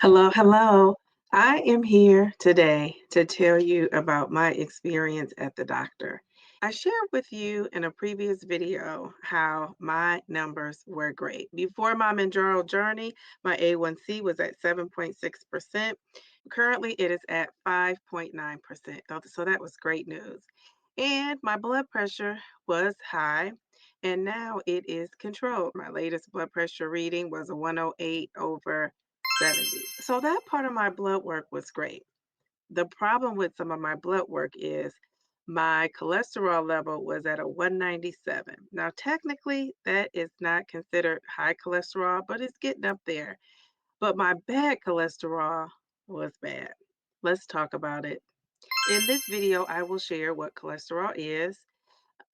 Hello, hello. I am here today to tell you about my experience at the doctor. I shared with you in a previous video how my numbers were great. Before my Mounjaro journey, my A1C was at 7.6%. Currently, it is at 5.9%. So that was great news. And my blood pressure was high, and now it is controlled. My latest blood pressure reading was a 108 over 70. So that part of my blood work was great. The problem with some of my blood work is my cholesterol level was at a 197. Now, technically, that is not considered high cholesterol, but it's getting up there. But my bad cholesterol was bad. Let's talk about it. In this video, I will share what cholesterol is,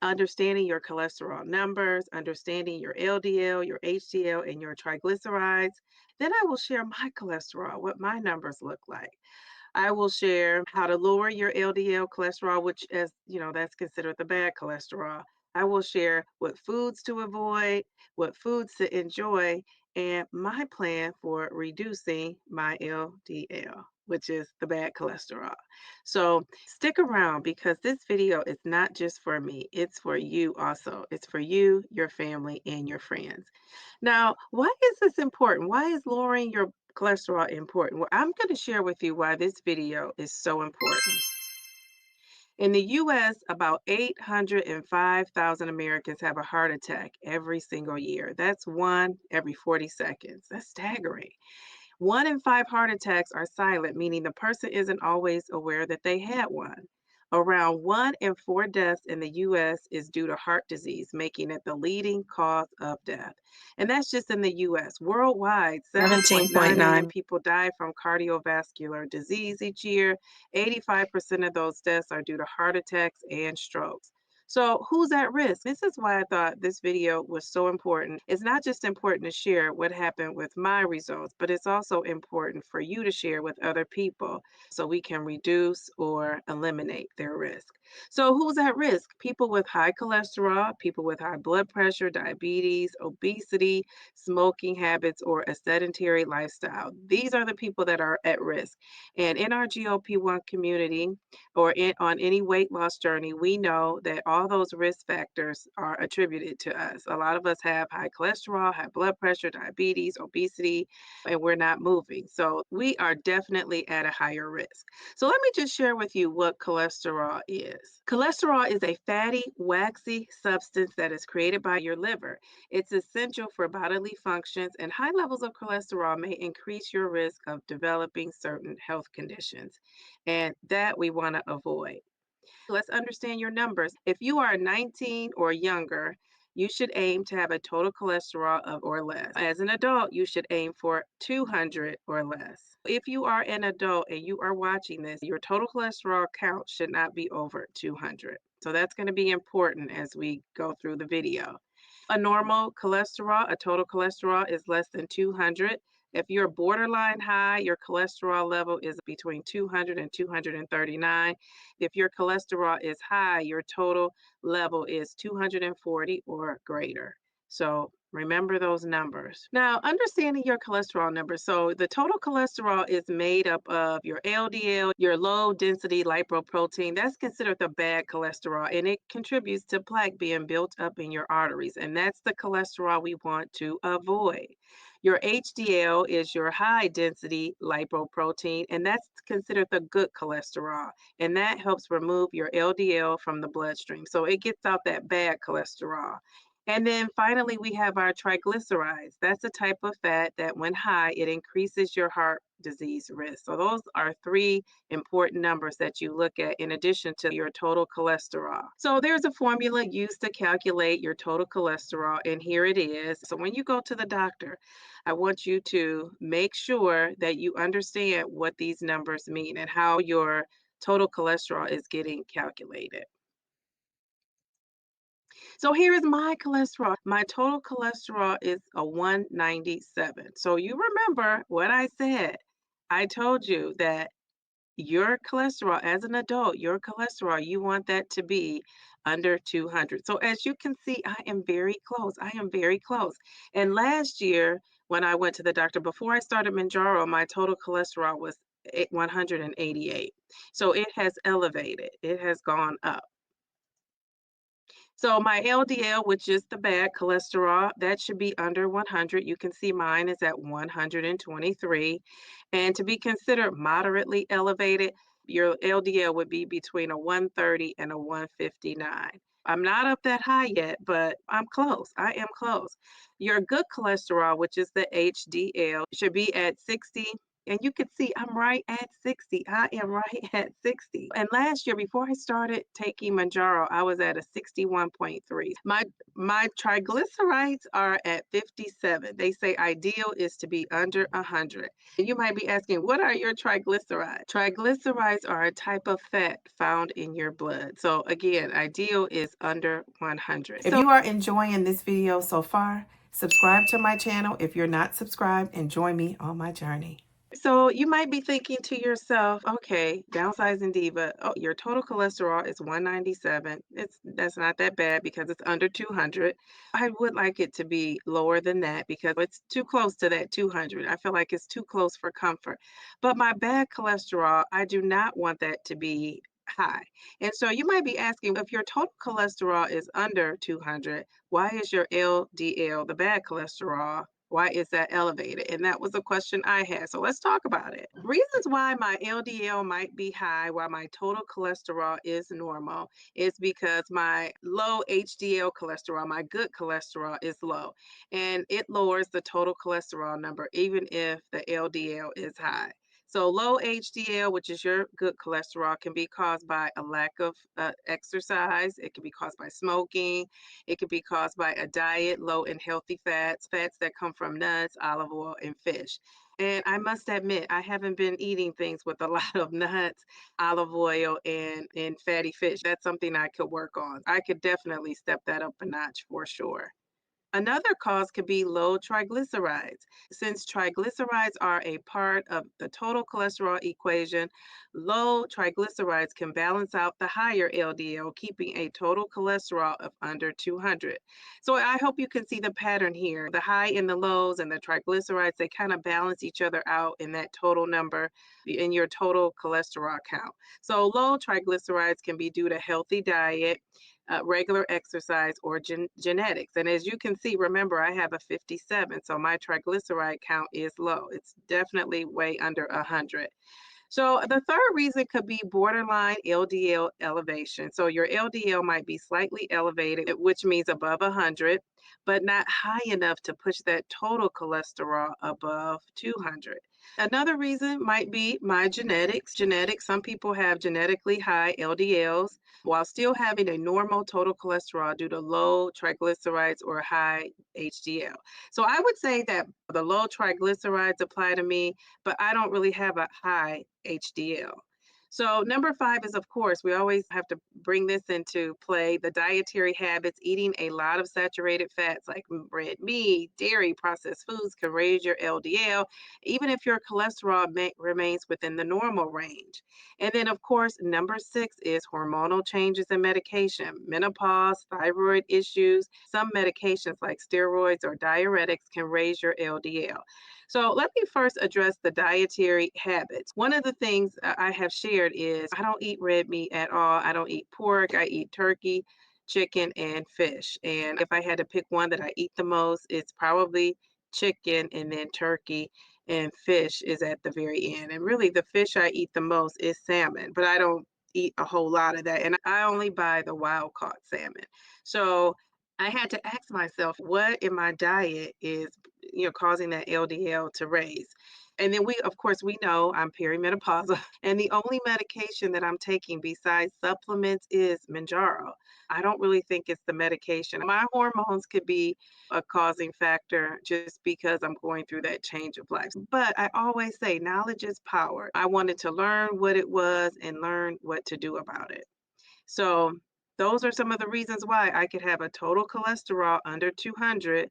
understanding your cholesterol numbers, understanding your LDL, your HDL, and your triglycerides. Then I will share my cholesterol, what my numbers look like. I will share how to lower your LDL cholesterol, which, as you know, that's considered the bad cholesterol. I will share what foods to avoid, what foods to enjoy, and my plan for reducing my LDL, which is the bad cholesterol. So stick around because this video is not just for me, it's for you also. It's for you, your family, and your friends. Now, why is this important? Why is lowering your cholesterol important? Well, I'm going to share with you why this video is so important. In the US, about 805,000 Americans have a heart attack every single year. That's one every 40 seconds. That's staggering. One in five heart attacks are silent, meaning the person isn't always aware that they had one. Around one in four deaths in the US is due to heart disease, making it the leading cause of death. And that's just in the US. Worldwide, 7.9 million 17.9. people die from cardiovascular disease each year. 85% of those deaths are due to heart attacks and strokes. So, who's at risk? This is why I thought this video was so important. It's not just important to share what happened with my results, but it's also important for you to share with other people so we can reduce or eliminate their risk. So, who's at risk? People with high cholesterol, people with high blood pressure, diabetes, obesity, smoking habits, or a sedentary lifestyle. These are the people that are at risk. And in our GLP-1 community, on any weight loss journey, we know that all those risk factors are attributed to us. A lot of us have high cholesterol, high blood pressure, diabetes, obesity, and we're not moving. So we are definitely at a higher risk. So let me just share with you what cholesterol is. Cholesterol is a fatty, waxy substance that is created by your liver. It's essential for bodily functions, and high levels of cholesterol may increase your risk of developing certain health conditions, and that we want to avoid. Let's understand your numbers. If you are 19 or younger, you should aim to have a total cholesterol of or less. As an adult, you should aim for 200 or less. If you are an adult and you are watching this, your total cholesterol count should not be over 200. So that's going to be important as we go through the video. A normal cholesterol, a total cholesterol is less than 200. If you're borderline high, your cholesterol level is between 200 and 239. If your cholesterol is high, your total level is 240 or greater. So remember those numbers. Now, understanding your cholesterol numbers. So the total cholesterol is made up of your LDL, your low density lipoprotein. That's considered the bad cholesterol, and it contributes to plaque being built up in your arteries. And that's the cholesterol we want to avoid. Your HDL is your high density lipoprotein, and that's considered the good cholesterol. And that helps remove your LDL from the bloodstream. So it gets out that bad cholesterol. And then finally, we have our triglycerides. That's a type of fat that when high, it increases your heart disease risk. So those are three important numbers that you look at in addition to your total cholesterol. So there's a formula used to calculate your total cholesterol, and here it is. So when you go to the doctor, I want you to make sure that you understand what these numbers mean and how your total cholesterol is getting calculated. So here is my cholesterol. My total cholesterol is a 197. So you remember what I said. I told you that your cholesterol as an adult, your cholesterol, you want that to be under 200. So as you can see, I am very close. I am very close. And last year, When I went to the doctor before I started Mounjaro, my total cholesterol was 188. So it has elevated. It has gone up. So my LDL, which is the bad cholesterol, that should be under 100. You can see mine is at 123. And to be considered moderately elevated, your LDL would be between a 130 and a 159. I'm not up that high yet, but I'm close. I am close. Your good cholesterol, which is the HDL, should be at 60. And you can see I'm right at 60. I am right at 60. And last year, before I started taking Mounjaro, I was at a 61.3. My triglycerides are at 57. They say ideal is to be under 100. And you might be asking, what are your triglycerides? Triglycerides are a type of fat found in your blood. So again, ideal is under 100. If you are enjoying this video so far, subscribe to my channel if you're not subscribed and join me on my journey. So you might be thinking to yourself, okay, downsizing diva, oh, your total cholesterol is 197. That's not that bad because it's under 200. I would like it to be lower than that because it's too close to that 200. I feel like it's too close for comfort. But my bad cholesterol, I do not want that to be high. And so you might be asking, if your total cholesterol is under 200, why is your LDL, the bad cholesterol, why is that elevated? And that was a question I had. So let's talk about it. Reasons why my LDL might be high while my total cholesterol is normal is because my low HDL cholesterol, my good cholesterol, is low. And it lowers the total cholesterol number, even if the LDL is high. So low HDL, which is your good cholesterol, can be caused by a lack of exercise. It can be caused by smoking. It could be caused by a diet low in healthy fats, fats that come from nuts, olive oil, and fish. And I must admit, I haven't been eating things with a lot of nuts, olive oil, and fatty fish. That's something I could work on. I could definitely step that up a notch for sure. Another cause could be low triglycerides. Since triglycerides are a part of the total cholesterol equation, low triglycerides can balance out the higher LDL, keeping a total cholesterol of under 200. So I hope you can see the pattern here. The high and the lows and the triglycerides, they kind of balance each other out in that total number in your total cholesterol count. So low triglycerides can be due to healthy diet, regular exercise, or genetics. And as you can see, remember, I have a 57, so my triglyceride count is low. It's definitely way under 100. So the third reason could be borderline LDL elevation. So your LDL might be slightly elevated, which means above 100, but not high enough to push that total cholesterol above 200. Another reason might be my genetics. Genetics, some people have genetically high LDLs while still having a normal total cholesterol due to low triglycerides or high HDL. So I would say that the low triglycerides apply to me, but I don't really have a high HDL. So number 5 is, of course, we always have to bring this into play, the dietary habits. Eating a lot of saturated fats like red meat, dairy, processed foods can raise your LDL, even if your cholesterol remains within the normal range. And then, of course, number 6 is hormonal changes in medication, menopause, thyroid issues. Some medications like steroids or diuretics can raise your LDL. So let me first address the dietary habits. One of the things I have shared is I don't eat red meat at all. I don't eat pork. I eat turkey, chicken, and fish. And if I had to pick one that I eat the most, it's probably chicken and then turkey, and fish is at the very end. And really, the fish I eat the most is salmon, but I don't eat a whole lot of that. And I only buy the wild caught salmon. So I had to ask myself, what in my diet is, causing that LDL to raise? And then of course, we know I'm perimenopausal, and the only medication that I'm taking besides supplements is Mounjaro. I don't really think it's the medication. My hormones could be a causing factor just because I'm going through that change of life. But I always say knowledge is power. I wanted to learn what it was and learn what to do about it. So those are some of the reasons why I could have a total cholesterol under 200,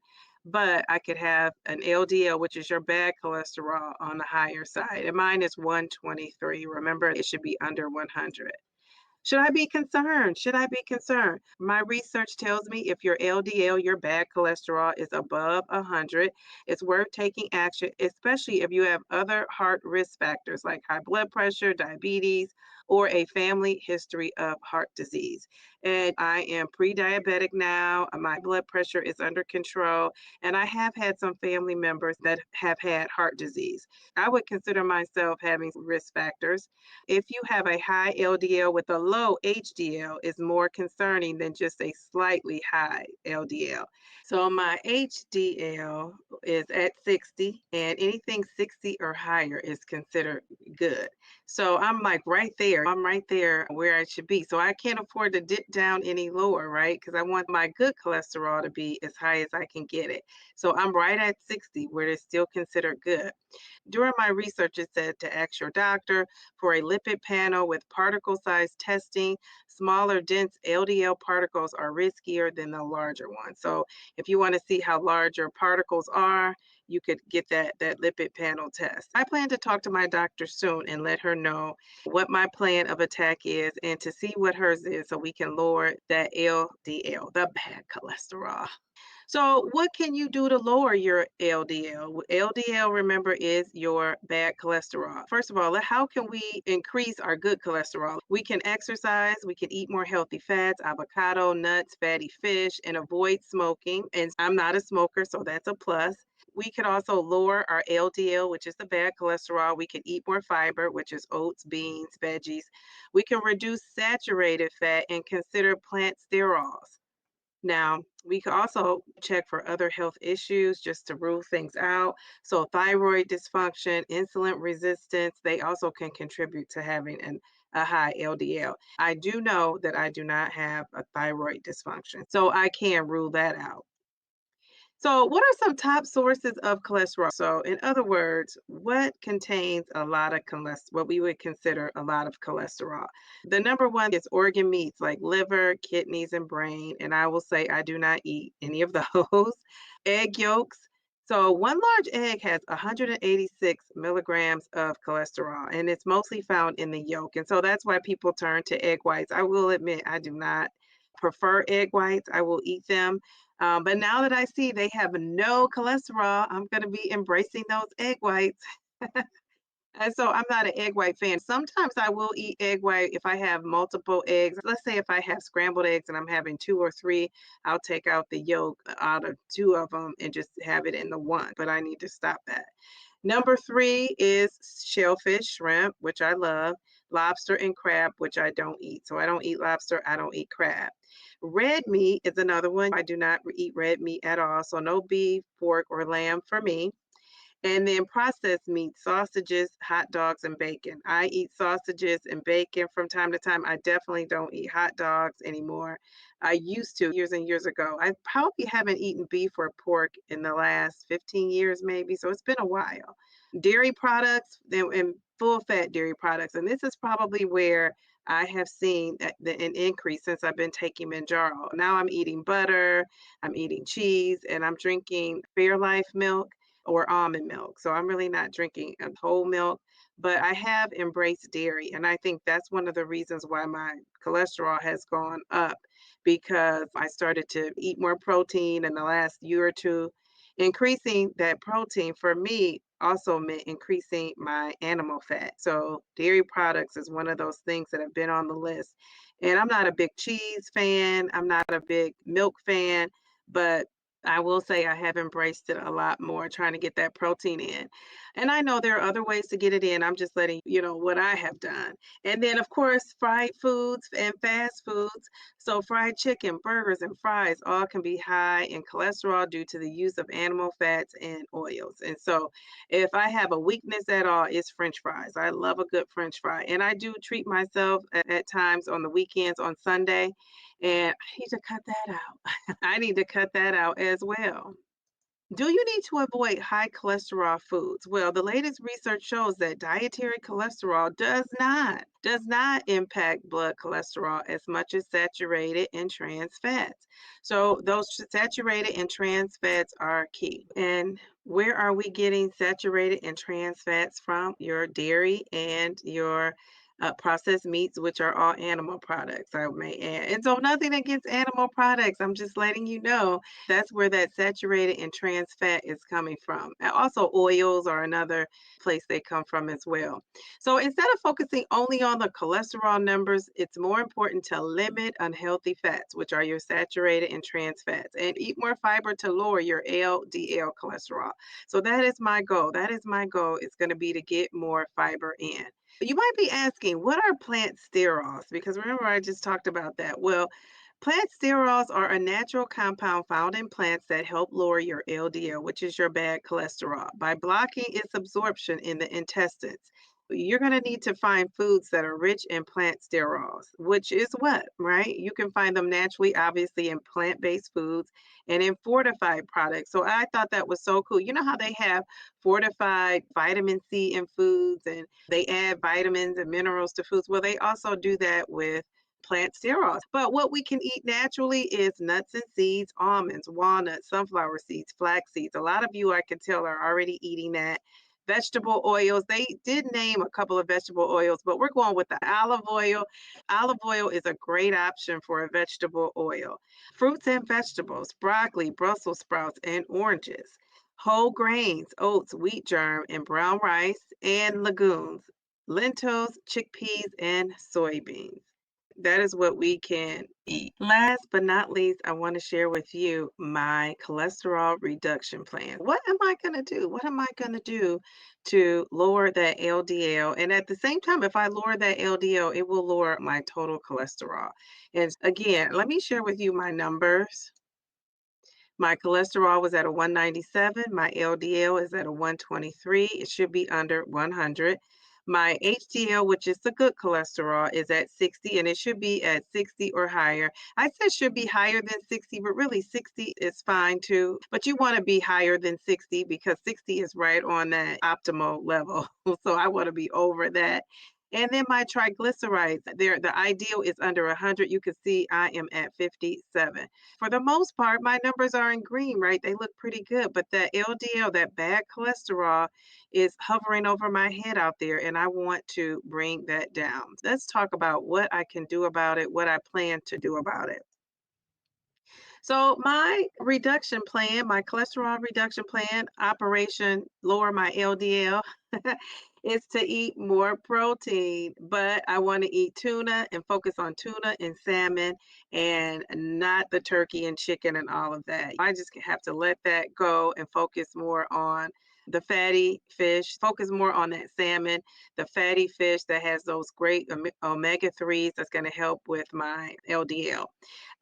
but I could have an LDL, which is your bad cholesterol, on the higher side. And mine is 123. Remember, it should be under 100. Should I be concerned? Should I be concerned? My research tells me if your LDL, your bad cholesterol, is above 100, it's worth taking action, especially if you have other heart risk factors like high blood pressure, diabetes, or a family history of heart disease. And I am pre diabetic now. My blood pressure is under control. And I have had some family members that have had heart disease. I would consider myself having risk factors. If you have a high LDL with a low HDL, is more concerning than just a slightly high LDL. So my HDL is at 60, and anything 60 or higher is considered good. So I'm like right there. I'm right there where I should be. So I can't afford to dip down any lower, right? Because I want my good cholesterol to be as high as I can get it. So I'm right at 60, where it's still considered good. During my research, it said to ask your doctor for a lipid panel with particle size testing. Smaller, dense LDL particles are riskier than the larger ones. So, if you want to see how large your particles are, you could get that lipid panel test. I plan to talk to my doctor soon and let her know what my plan of attack is and to see what hers is so we can lower that LDL, the bad cholesterol. So, what can you do to lower your LDL? LDL, remember, is your bad cholesterol. First of all, how can we increase our good cholesterol? We can exercise, we can eat more healthy fats, avocado, nuts, fatty fish, and avoid smoking. And I'm not a smoker, so that's a plus. We can also lower our LDL, which is the bad cholesterol. We can eat more fiber, which is oats, beans, veggies. We can reduce saturated fat and consider plant sterols. Now, we could also check for other health issues just to rule things out. So, thyroid dysfunction, insulin resistance, they also can contribute to having a high LDL. I do know that I do not have a thyroid dysfunction, so I can rule that out. So, what are some top sources of cholesterol? So, in other words, what contains a lot of cholesterol, what we would consider a lot of cholesterol? The number one is organ meats like liver, kidneys, and brain. And I will say I do not eat any of those. Egg yolks. So, one large egg has 186 milligrams of cholesterol, and it's mostly found in the yolk. And so that's why people turn to egg whites. I will admit, I do not prefer egg whites. I will eat them, but now that I see they have no cholesterol, I'm going to be embracing those egg whites. And so I'm not an egg white fan. Sometimes I will eat egg white if I have multiple eggs. Let's say if I have scrambled eggs and I'm having two or three, I'll take out the yolk out of two of them and just have it in the one. But I need to stop that. Number three is shellfish, shrimp, which I love, lobster and crab, which I don't eat. So I don't eat lobster, I don't eat crab. Red meat is another one. I do not eat red meat at all. So no beef, pork, or lamb for me. And then processed meat, sausages, hot dogs, and bacon. I eat sausages and bacon from time to time. I definitely don't eat hot dogs anymore. I used to years and years ago. I probably haven't eaten beef or pork in the last 15 years, maybe. So it's been a while. Dairy products and full fat dairy products. And this is probably where I have seen an increase since I've been taking Manjaro. Now I'm eating butter, I'm eating cheese, and I'm drinking Fairlife milk or almond milk. So I'm really not drinking a whole milk, but I have embraced dairy. And I think that's one of the reasons why my cholesterol has gone up because I started to eat more protein in the last year or two. Increasing that protein for me also meant increasing my animal fat. So dairy products is one of those things that have been on the list. And I'm not a big cheese fan, I'm not a big milk fan, but I will say I have embraced it a lot more, trying to get that protein in. And I know there are other ways to get it in. I'm just letting you know what I have done. And then, of course, fried foods and fast foods. So, fried chicken, burgers, and fries all can be high in cholesterol due to the use of animal fats and oils. And so, if I have a weakness at all, it's French fries. I love a good French fry. And I do treat myself at times on the weekends on Sunday. And I need to cut that out. I need to cut that out as well. Do you need to avoid high cholesterol foods? Well, the latest research shows that dietary cholesterol does not impact blood cholesterol as much as saturated and trans fats. So those saturated and trans fats are key. And where are we getting saturated and trans fats from? Your dairy and your processed meats, which are all animal products, I may add. And so nothing against animal products. I'm just letting you know that's where that saturated and trans fat is coming from. And also oils are another place they come from as well. So instead of focusing only on the cholesterol numbers, it's more important to limit unhealthy fats, which are your saturated and trans fats, and eat more fiber to lower your LDL cholesterol. So that is my goal. That is my goal. It's going to be to get more fiber in. You might be asking, what are plant sterols? Because remember, I just talked about that. Well, plant sterols are a natural compound found in plants that help lower your LDL, which is your bad cholesterol, by blocking its absorption in the intestines. You're going to need to find foods that are rich in plant sterols, which is what, right? You can find them naturally, obviously, in plant based foods and in fortified products. So I thought that was so cool. You know how they have fortified vitamin C in foods and they add vitamins and minerals to foods? Well, they also do that with plant sterols. But what we can eat naturally is nuts and seeds, almonds, walnuts, sunflower seeds, flax seeds. A lot of you, I can tell, are already eating that. Vegetable oils, they did name a couple of vegetable oils, but we're going with the olive oil. Olive oil is a great option for a vegetable oil. Fruits and vegetables, broccoli, Brussels sprouts, and oranges. Whole grains, oats, wheat germ, and brown rice, and legumes, lentils, chickpeas, and soybeans. That is what we can eat. Last but not least, I want to share with you my cholesterol reduction plan. What am I going to do? What am I going to do to lower that LDL? And at the same time, if I lower that LDL, it will lower my total cholesterol. And again, let me share with you my numbers. My cholesterol was at a 197. My LDL is at a 123. It should be under 100. My HDL, which is the good cholesterol, is at 60 and it should be at 60 or higher. I said should be higher than 60, but really 60 is fine too. But you want to be higher than 60 because 60 is right on that optimal level. So I want to be over that. And then my triglycerides, there the ideal is under 100. You can see I am at 57. For the most part, my numbers are in green, right? They look pretty good, but that LDL, that bad cholesterol, is hovering over my head out there, and I want to bring that down. Let's talk about what I can do about it, what I plan to do about it. So my reduction plan, my cholesterol reduction plan, Operation Lower My LDL, is to eat more protein, but I want to eat tuna and focus on tuna and salmon and not the turkey and chicken and all of that. I just have to let that go and focus more on the fatty fish, focus more on that salmon, the fatty fish that has those great omega 3s that's going to help with my LDL.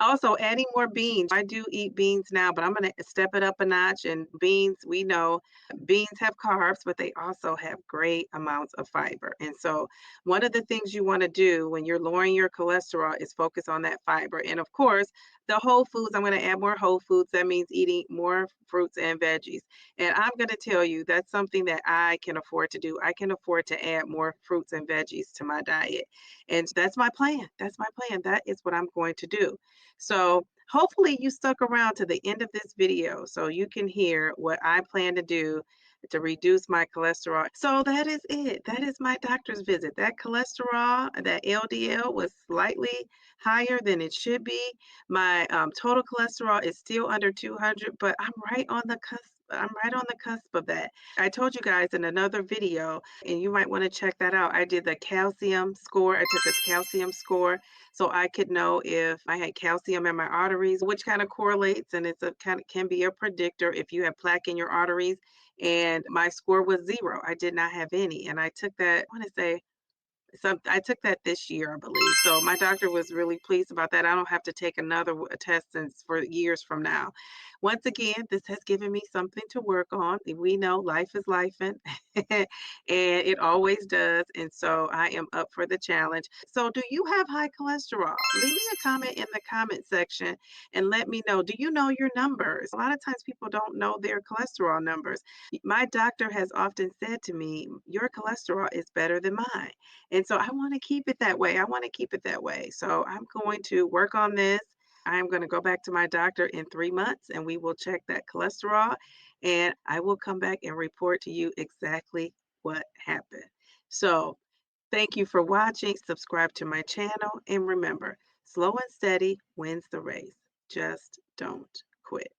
Also, adding more beans. I do eat beans now, but I'm gonna step it up a notch. And beans, we know beans have carbs, but they also have great amounts of fiber. And so, one of the things you want to do when you're lowering your cholesterol is focus on that fiber. And of course, the whole foods, I'm going to add more whole foods. That means eating more fruits and veggies. And I'm going to tell you that's something that I can afford to do. I can afford to add more fruits and veggies to my diet. And that's my plan. That's my plan. That is what I'm going to do. So hopefully you stuck around to the end of this video so you can hear what I plan to do to reduce my cholesterol. So that is it. That is my doctor's visit. That cholesterol, that LDL was slightly higher than it should be. My total cholesterol is still under 200, but I'm right on the cusp. I'm right on the cusp of that. I told you guys in another video, and you might want to check that out. I did the calcium score. I took a calcium score so I could know if I had calcium in my arteries, which kind of correlates and it's a kind of can be a predictor if you have plaque in your arteries. And my score was 0. I did not have any. And I took that, I want to say I took that this year, I believe. So my doctor was really pleased about that. I don't have to take another test since for years from now. Once again, this has given me something to work on. We know life is life and it always does. And so I am up for the challenge. So do you have high cholesterol? Leave me a comment in the comment section and let me know. Do you know your numbers? A lot of times people don't know their cholesterol numbers. My doctor has often said to me, your cholesterol is better than mine. And so I want to keep it that way. I want to keep it that way. So I'm going to work on this. I'm going to go back to my doctor in 3 months and we will check that cholesterol and I will come back and report to you exactly what happened. So Thank you for watching. Subscribe to my channel. And remember, slow and steady wins the race. Just don't quit.